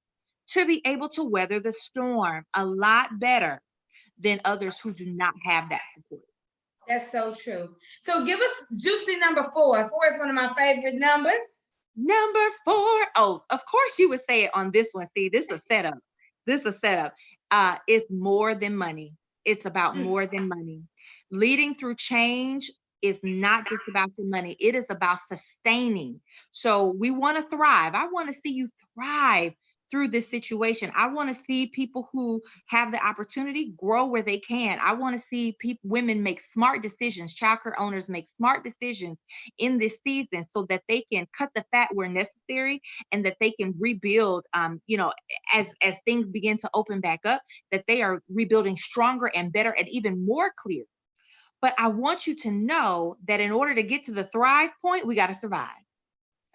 to be able to weather the storm a lot better than others who do not have that support. That's so true. So give us juicy number 4. 4 is one of my favorite numbers. Number 4. Oh, of course you would say it on this one. See, this is a setup. This is a setup. It's more than money. It's about more than money. Leading through change is not just about your money. It is about sustaining. So we want to thrive. I want to see you thrive through this situation. I want to see people who have the opportunity grow where they can. I want to see women make smart decisions. Childcare owners make smart decisions in this season so that they can cut the fat where necessary, and that they can rebuild, as things begin to open back up, that they are rebuilding stronger and better and even more clear. But I want you to know that in order to get to the thrive point, we got to survive.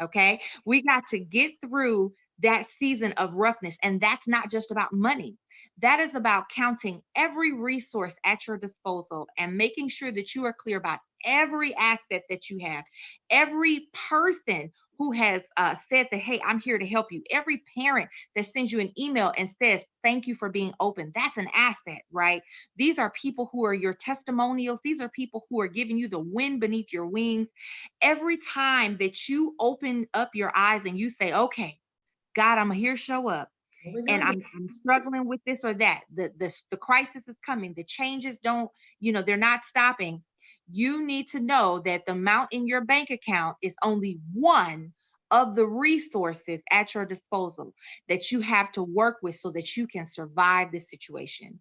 Okay. We got to get through that season of roughness. And that's not just about money. That is about counting every resource at your disposal and making sure that you are clear about every asset that you have, every person who has said that, hey, I'm here to help you. Every parent that sends you an email and says, thank you for being open, that's an asset, right? These are people who are your testimonials. These are people who are giving you the wind beneath your wings. Every time that you open up your eyes and you say, okay, God, I'm here, show up. What we And gonna do? I'm struggling with this or that. The crisis is coming. The changes don't, they're not stopping. You need to know that the amount in your bank account is only one of the resources at your disposal that you have to work with so that you can survive this situation.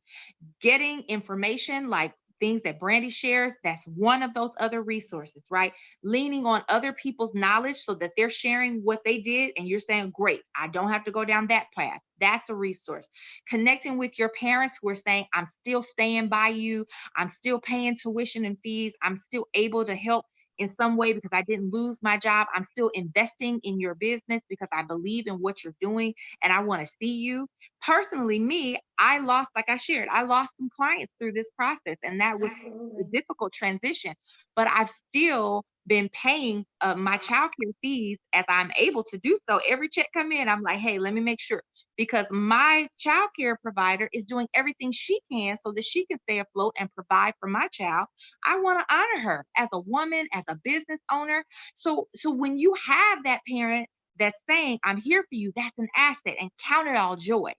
Getting information like things that Brandy shares, that's one of those other resources, right? Leaning on other people's knowledge so that they're sharing what they did and you're saying, great, I don't have to go down that path. That's a resource. Connecting with your parents who are saying, I'm still staying by you, I'm still paying tuition and fees, I'm still able to help in some way because I didn't lose my job. I'm still investing in your business because I believe in what you're doing and I want to see you. Personally, me, I lost, like I shared, I lost some clients through this process, and that was a Absolutely. difficult transition. But I've still been paying my childcare fees as I'm able to do so. Every check come in, I'm like, hey, let me make sure, because my childcare provider is doing everything she can so that she can stay afloat and provide for my child. I want to honor her as a woman, as a business owner. So when you have that parent that's saying, I'm here for you, that's an asset, and count it all joy.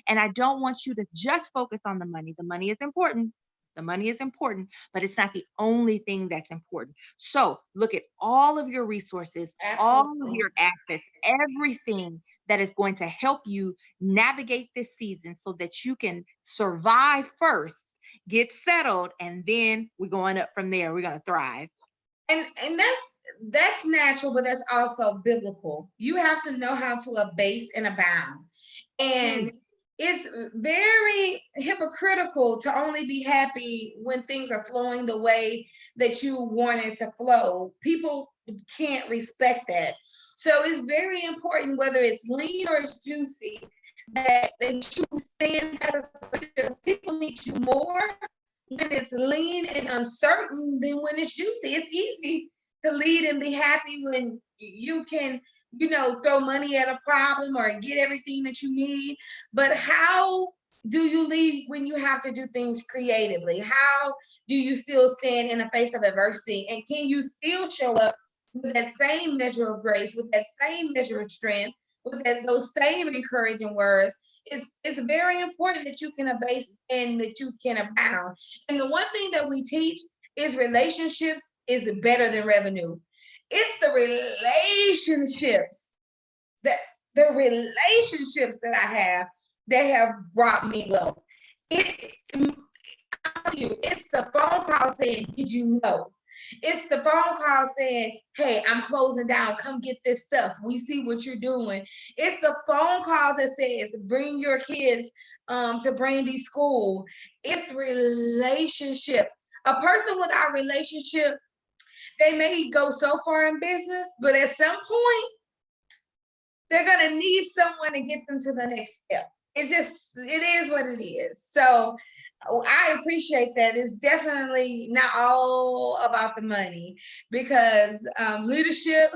And I don't want you to just focus on the money. The money is important. The money is important, but it's not the only thing that's important. So look at all of your resources, all of Absolutely. your assets, everything that is going to help you navigate this season so that you can survive first, get settled, and then we're going up from there. We're going to thrive. And that's natural, but that's also biblical. You have to know how to abase and abound. Hmm. And it's very hypocritical to only be happy when things are flowing the way that you want it to flow. People can't respect that. So it's very important, whether it's lean or it's juicy, that you stand as a leader. People need you more when it's lean and uncertain than when it's juicy. It's easy to lead and be happy when you can, throw money at a problem or get everything that you need. But how do you lead when you have to do things creatively? How do you still stand in the face of adversity? And can you still show up with that same measure of grace, with that same measure of strength, with those same encouraging words? It's very important that you can abase and that you can abound. And the one thing that we teach is relationships is better than revenue. It's the relationships that I have that have brought me wealth. It, I'll tell you, it's the phone call saying, "Did you know?" It's the phone call saying, "Hey, I'm closing down. Come get this stuff. We see what you're doing." It's the phone calls that says, "Bring your kids to Brandy school." It's relationship. A person without relationship, they may go so far in business, but at some point, they're gonna need someone to get them to the next step. It is what it is. So I appreciate that. It's definitely not all about the money because leadership,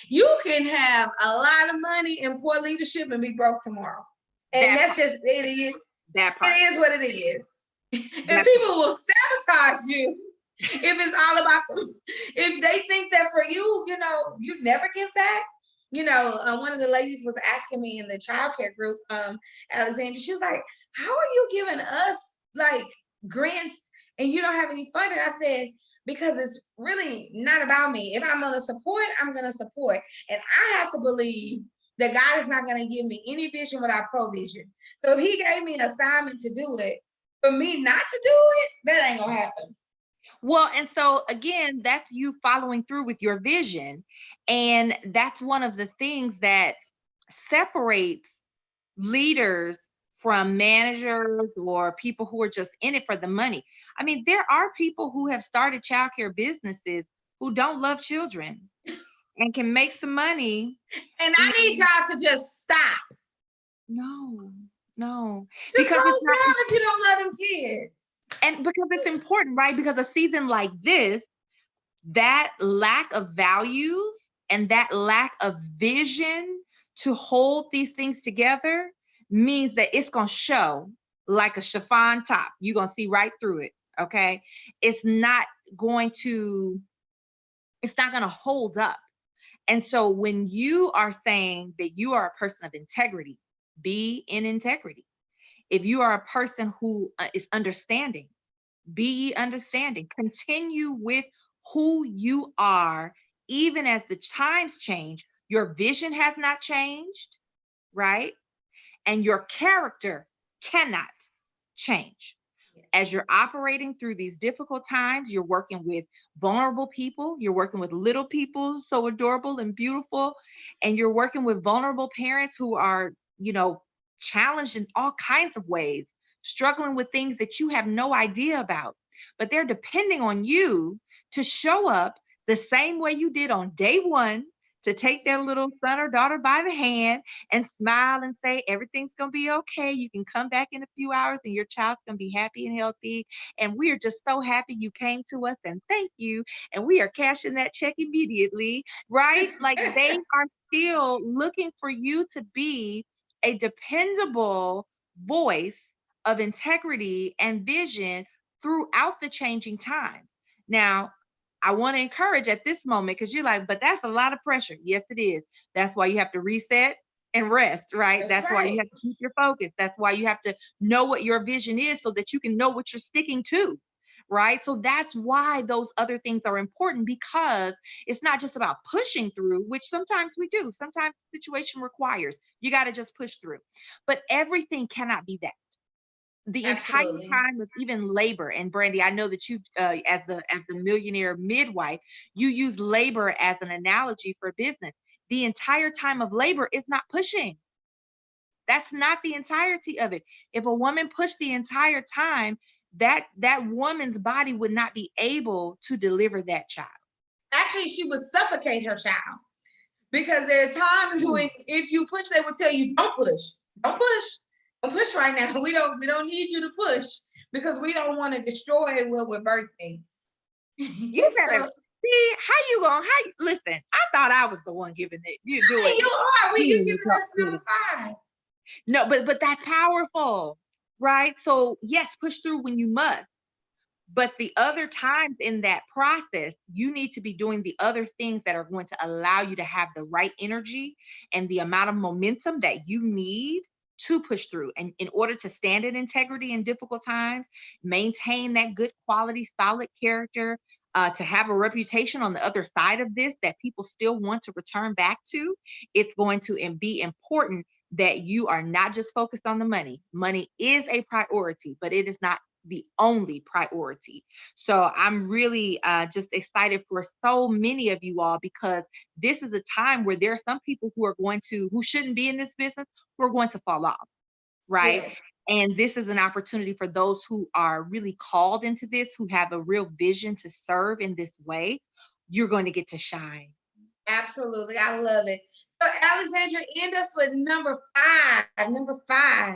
you can have a lot of money and poor leadership and be broke tomorrow. And That that's part. just it is. That It part. is what it is. And That people will sabotage you if it's all about them. If they think that for you, you never give back. One of the ladies was asking me in the childcare group, Alexandria, she was like, "How are you giving us like grants and you don't have any funding?" I said, "Because it's really not about me. If I'm gonna support, I'm gonna support. And I have to believe that God is not gonna give me any vision without provision. So if he gave me an assignment to do it, for me not to do it, that ain't gonna happen." Well, and so again, that's you following through with your vision. And that's one of the things that separates leaders from managers or people who are just in it for the money. I mean, there are people who have started childcare businesses who don't love children and can make some money. And I need And y'all to just stop. no, no, Just because it's close not, down if you don't love them kids. and because it's important, right? Because a season like this, that lack of values And that lack of vision to hold these things together means that it's going to show like a chiffon top. You're going to see right through it. Okay. It's not going to, it's not going to hold up. And so when you are saying that you are a person of integrity, be in integrity. If you are a person who is understanding, be ye understanding. Continue with who you are, even as the times change. Your vision has not changed, right? And your character cannot change. As you're operating through these difficult times, you're working with vulnerable people, you're working with little people, so adorable and beautiful, and you're working with vulnerable parents who are, challenged in all kinds of ways, struggling with things that you have no idea about. But they're depending on you to show up the same way you did on day one, to take their little son or daughter by the hand and smile and say, everything's going to be okay. You can come back in a few hours and your child's going to be happy and healthy. And we are just so happy you came to us and thank you. And we are cashing that check immediately, right? Like they are still looking for you to be a dependable voice of integrity and vision throughout the changing times. Now, I want to encourage at this moment, because you're like, but that's a lot of pressure. Yes, it is. That's why you have to reset and rest, right? That's why you have to keep your focus. That's why you have to know what your vision is so that you can know what you're sticking to, right? So that's why those other things are important, because it's not just about pushing through, which sometimes we do. Sometimes the situation requires you got to just push through. But everything cannot be that. The entire Absolutely. time of even labor. And Brandy, I know that you've as the millionaire midwife, you use labor as an analogy for business. The entire time of labor is not pushing. That's not the entirety of it. If a woman pushed the entire time, that woman's body would not be able to deliver that child. Actually, she would suffocate her child, because there's times when if you push, they will tell you, don't push, don't push, don't push right now. We don't need you to push, because we don't want to destroy what we're birthing. You better see how you going. Listen? I thought I was the one giving it. You do it. You are. You giving us number 5. No, but that's powerful, right? So yes, push through when you must. But the other times in that process, you need to be doing the other things that are going to allow you to have the right energy and the amount of momentum that you need to push through. And in order to stand in integrity in difficult times, maintain that good quality, solid character, to have a reputation on the other side of this that people still want to return back to, it's going to be important that you are not just focused on the money. Money is a priority, but it is not the only priority. So I'm really just excited for so many of you all, because this is a time where there are some people who shouldn't be in this business, who are going to fall off, right? Yes. And this is an opportunity for those who are really called into this, who have a real vision to serve in this way. You're going to get to shine. Absolutely. I love it. So Alexandra, end us with number 5. Number 5.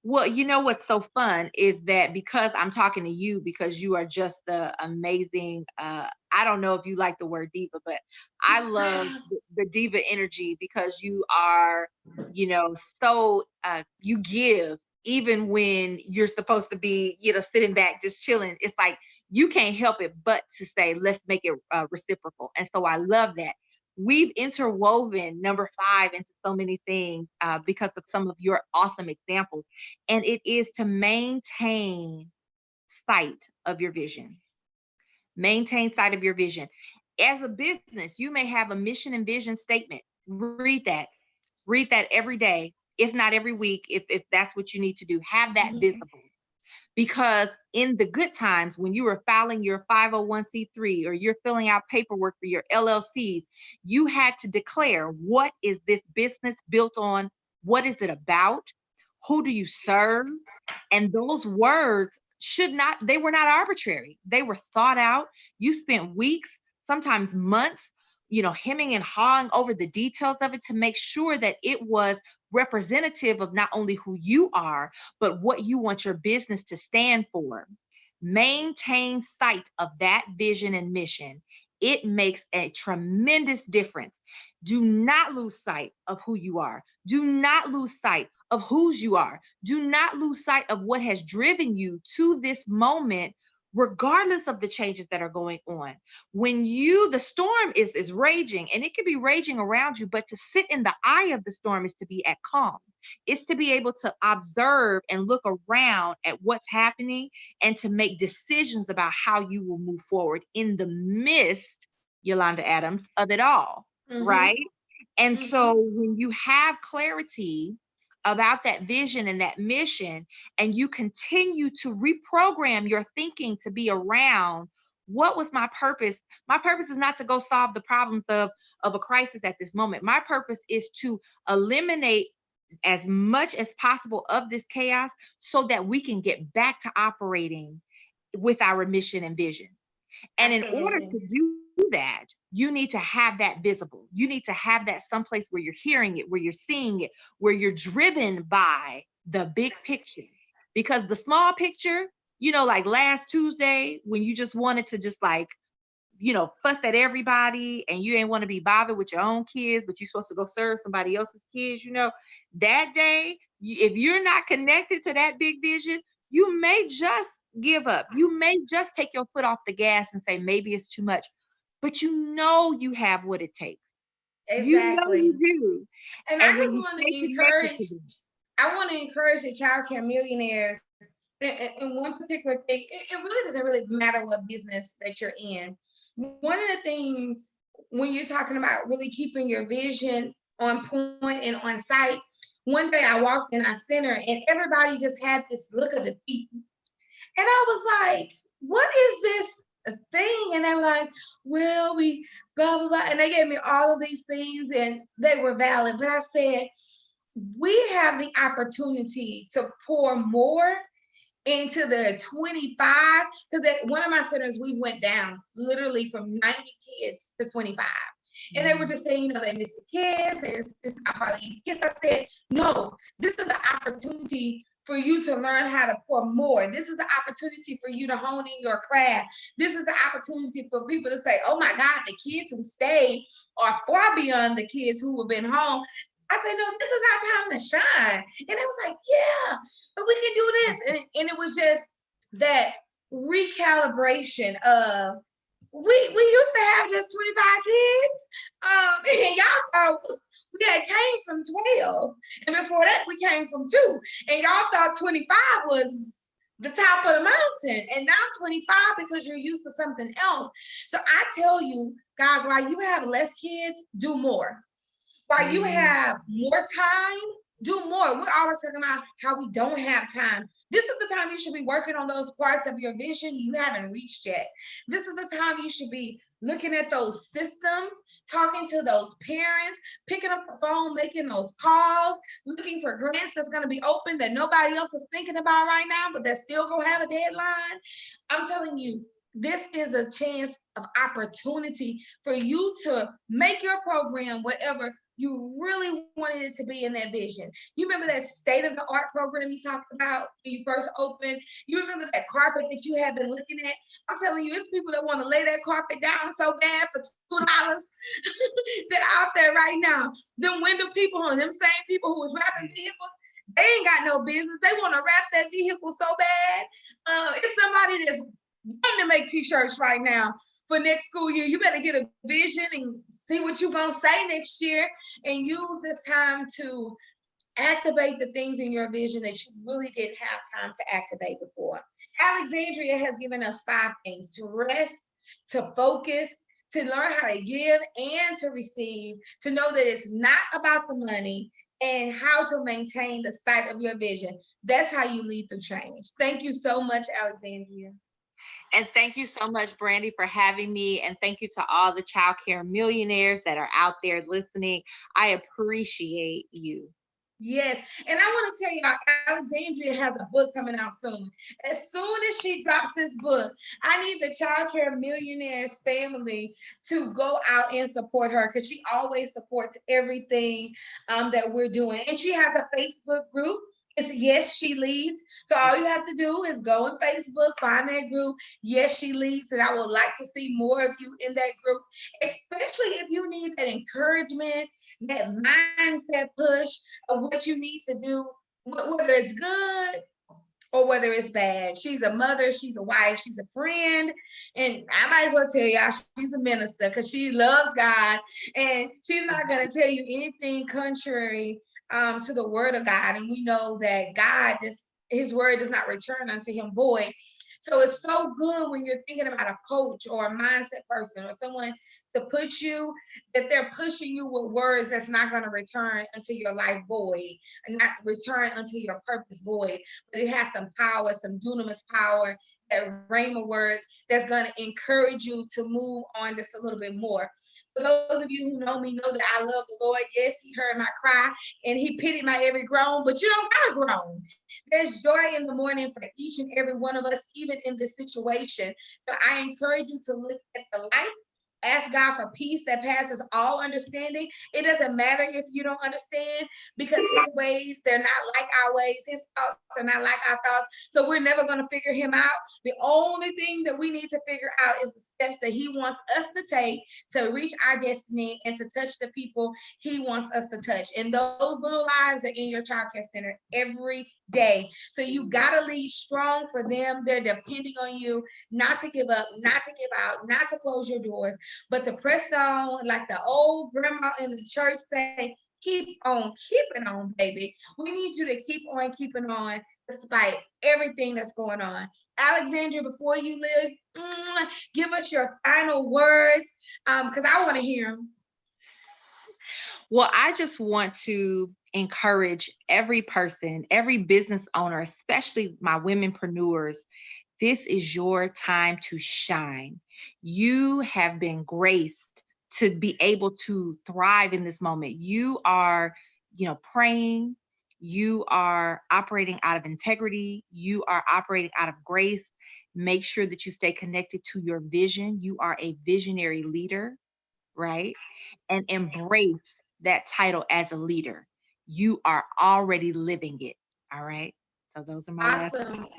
Well, you know what's so fun is that because I'm talking to you, because you are just the amazing, I don't know if you like the word diva, but I love the diva energy, because you are, so you give even when you're supposed to be, sitting back just chilling. It's like you can't help it but to say, let's make it reciprocal. And so I love that. We've interwoven number 5 into so many things because of some of your awesome examples. And it is to maintain sight of your vision. Maintain sight of your vision. As a business, you may have a mission and vision statement. Read that. Read that every day, if not every week, if that's what you need to do. Have that visible. Because in the good times, when you were filing your 501c3 or you're filling out paperwork for your LLCs, you had to declare, what is this business built on? What is it about? Who do you serve? And those words they were not arbitrary. They were thought out. You spent weeks, sometimes months, hemming and hawing over the details of it to make sure that it was representative of not only who you are, but what you want your business to stand for. Maintain sight of that vision and mission. it makes a tremendous difference. Do not lose sight of who you are. Do not lose sight of whose you are. Do not lose sight of what has driven you to this moment, regardless of the changes that are going on. When the storm is raging, and it could be raging around you, but to sit in the eye of the storm is to be at calm. It's to be able to observe and look around at what's happening and to make decisions about how you will move forward in the midst, Yolanda Adams, of it all, Mm-hmm. right? And Mm-hmm. so when you have clarity about that vision and that mission, and you continue to reprogram your thinking to be around what was my purpose. My purpose is not to go solve the problems of a crisis at this moment. My purpose is to eliminate as much as possible of this chaos so that we can get back to operating with our mission and vision. And in order Absolutely. to do that, you need to have that visible. You need to have that someplace where you're hearing it, where you're seeing it, where you're driven by the big picture. Because the small picture, like last Tuesday, when you just wanted to just like, fuss at everybody and you ain't want to be bothered with your own kids, but you're supposed to go serve somebody else's kids, that day, if you're not connected to that big vision, you may just give up. You may just take your foot off the gas and say, maybe it's too much, but you have what it takes. You Exactly. do. And I And when just you want stay to connected to encourage, them, I want to encourage the childcare millionaires in one particular thing. It really doesn't really matter what business that you're in. One of the things when you're talking about really keeping your vision on point and on site, one day I walked in our center and everybody just had this look of defeat. And I was like, what is this thing? And they were like, well, we blah, blah, blah. And they gave me all of these things and they were valid. But I said, we have the opportunity to pour more into the 25, because one of my centers, we went down literally from 90 kids to 25. And they were just saying, they missed the kids, it's not hardly kids. I said, no, this is the opportunity for you to learn how to pour more. This is the opportunity for you to hone in your craft. This is the opportunity for people to say, oh my God, the kids who stayed are far beyond the kids who have been home. I said, no, this is our time to shine. And it was like, yeah, but we can do this. And it was just that recalibration of we used to have just 25 kids. And y'all thought we had came from 12. And before that, we came from 2. And y'all thought 25 was the top of the mountain. And now 25 because you're used to something else. So I tell you, guys, while you have less kids, do more. While you have more time, do more. We're always talking about how we don't have time. This is the time you should be working on those parts of your vision you haven't reached yet. This is the time you should be looking at those systems, talking to those parents, picking up the phone, making those calls, looking for grants that's going to be open that nobody else is thinking about right now, but that's still going to have a deadline. I'm telling you, this is a chance of opportunity for you to make your program whatever you really wanted it to be in that vision. You remember that state of the art program you talked about when you first opened? You remember that carpet that you have been looking at? I'm telling you, it's people that want to lay that carpet down so bad for $2 that out there right now. Them window people and them same people who was wrapping vehicles, they ain't got no business. They want to wrap that vehicle so bad. It's somebody that's wanting to make t-shirts right now for next school year. You better get a vision and see what you're going to say next year and use this time to activate the things in your vision that you really didn't have time to activate before. Alexandria has given us 5 things: to rest, to focus, to learn how to give and to receive, to know that it's not about the money, and how to maintain the sight of your vision. That's how you lead through change. Thank you so much, Alexandria. And thank you so much, Brandy, for having me. And thank you to all the childcare millionaires that are out there listening. I appreciate you. Yes. And I want to tell y'all, Alexandria has a book coming out soon. As soon as she drops this book, I need the Childcare Millionaires family to go out and support her because she always supports everything that we're doing. And she has a Facebook group. It's Yes, She Leads. So all you have to do is go on Facebook, find that group, Yes, She Leads, and I would like to see more of you in that group, especially if you need that encouragement, that mindset push of what you need to do, whether it's good or whether it's bad. She's a mother, she's a wife, she's a friend, and I might as well tell y'all she's a minister because she loves God, and she's not going to tell you anything contrary to the word of God. And we know that God, his word does not return unto him void. So it's so good when you're thinking about a coach or a mindset person or someone to put you, that they're pushing you with words that's not going to return unto your life void, and not return unto your purpose void, but it has some power, some dunamis power, that rhema word that's going to encourage you to move on just a little bit more. For those of you who know me know that I love the Lord. Yes, he heard my cry and he pitied my every groan, but you don't gotta groan. There's joy in the morning for each and every one of us, even in this situation. So I encourage you to look at the light. Ask God for peace that passes all understanding. It doesn't matter if you don't understand, because his ways, they're not like our ways. His thoughts are not like our thoughts. So we're never going to figure him out. The only thing that we need to figure out is the steps that he wants us to take to reach our destiny and to touch the people he wants us to touch. And those little lives are in your childcare center every day. So you got to lead strong for them. They're depending on you not to give up, not to give out, not to close your doors, but to press on, like the old grandma in the church say, keep on keeping on, baby. We need you to keep on keeping on despite everything that's going on. Alexandria, before you leave, give us your final words, because I want to hear them. Well, I just want to encourage every person, every business owner, especially my womenpreneurs. This is your time to shine. You have been graced to be able to thrive in this moment. You are, praying. You are operating out of integrity. You are operating out of grace. Make sure that you stay connected to your vision. You are a visionary leader, right? And embrace that title as a leader. You are already living it. All right. So those are my last Awesome. words.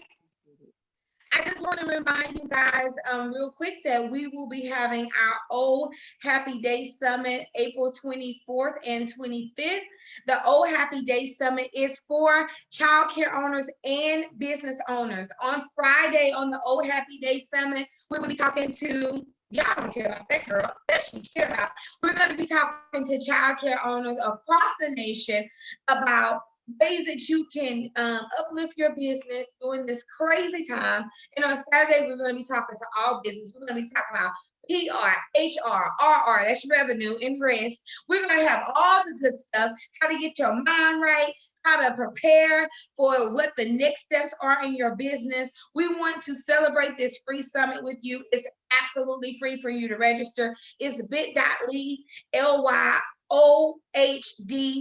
I just want to remind you guys real quick that we will be having our Oh Happy Day Summit April 24th and 25th. The Oh Happy Day Summit is for childcare owners and business owners. On Friday on the Oh Happy Day Summit, we're going to be talking to, y'all don't care about that girl, that she care about. We're going to be talking to childcare owners across the nation about ways that you can uplift your business during this crazy time. And on Saturday, we're going to be talking to all business. We're going to be talking about PR, HR, RR, that's revenue and rest. We're going to have all the good stuff, how to get your mind right, how to prepare for what the next steps are in your business. We want to celebrate this free summit with you. It's absolutely free for you to register. It's bit.ly, LYOHD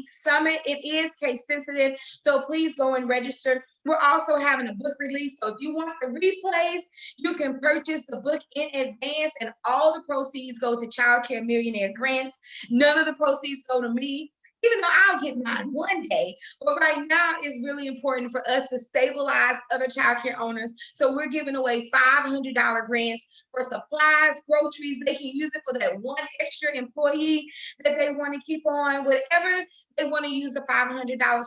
Summit. It is case sensitive, so please go and register. We're also having a book release, so if you want the replays, you can purchase the book in advance, and all the proceeds go to Childcare Millionaire grants. None of the proceeds go to me, even though I'll get mine one day. But right now, it's really important for us to stabilize other childcare owners. So we're giving away $500 grants for supplies, groceries. They can use it for that one extra employee that they want to keep on, whatever they want to use the $500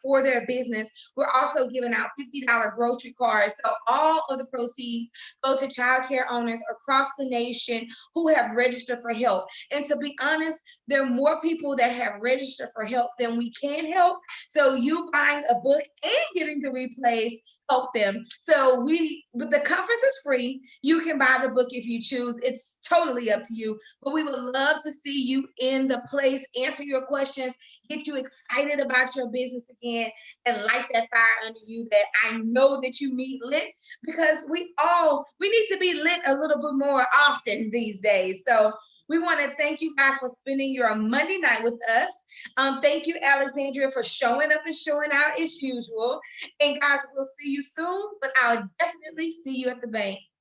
for their business. We're also giving out $50 grocery cards. So all of the proceeds go to childcare owners across the nation who have registered for help. And to be honest, there are more people that have registered for help than we can help. So you buying a book and getting the replays help them. So the conference is free. You can buy the book if you choose. It's totally up to you. But we would love to see you in the place, answer your questions, get you excited about your business again, and light that fire under you that I know that you need lit, because we need to be lit a little bit more often these days. So we want to thank you guys for spending your Monday night with us. Thank you, Alexandria, for showing up and showing out as usual. And guys, we'll see you soon, but I'll definitely see you at the bank.